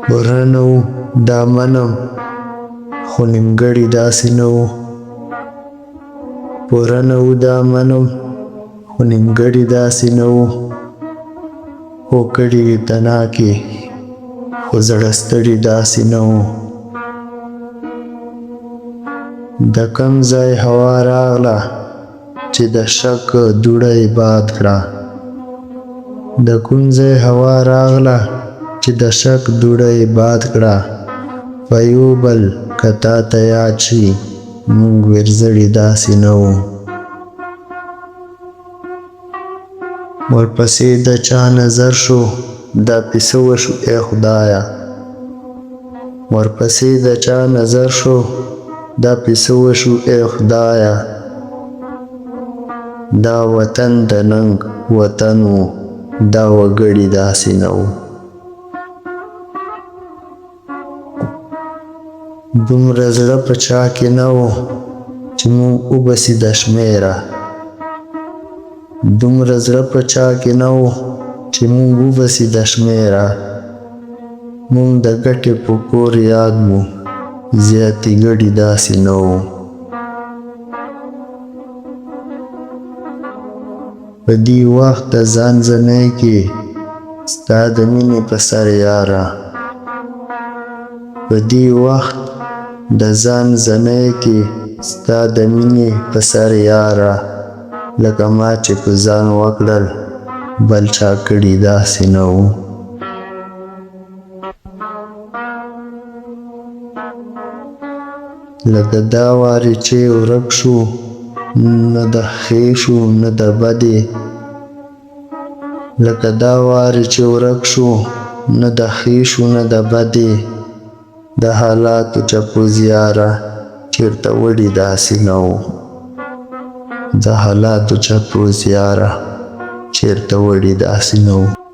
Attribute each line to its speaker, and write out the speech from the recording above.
Speaker 1: پوره نه و دا منم خو نیمګړی داسې نه و پوره نه و دا منم خو نیمګړی داسې نه و خو کړي تناکې خو زړه ستړي داسې نه و د کوم ځای هوا راغله چې د شک دوړه یې باد کړه د کوم ځای هوا راغله چې د شک دوړه یې باد کړه په یو بل که تا ته یاد شي موږ ورزړي داسې نه وو ورپسې د چا نظر شو دا پې څه وشو ای خدایه ورپسې د چا نظر شو دا پې څه وشو ای خدایه دا وطن د ننګ وطن و دا وګړي داسې نه و دومره زړه په چا کې نه و چې مونږ وبسي د شمېره دومره زړه په چا کې نه و چې مونږ وبسي د شمېره مونږ د ګټې په کور یاد وو زیاتې ګړي داسې نه وو په دې وخت د ځان زنۍ کې ستا د مینې په سر یاره په دې وخت د ځان زنۍ کې ستا د مینې په سر یاره لکه ما چې په ځان وکړل بل چا کړي داسې نه وو لکه دا وارې چې ورک شو نه د ښې شو نه د بدې لکه دا وارې چې ورک شو نه د ښې شو نه د بدې د حالاتو چپوز یاره چېرته وړي داسې نه وو د حالاتو چپوز یاره چېرته وړي داسې نه وو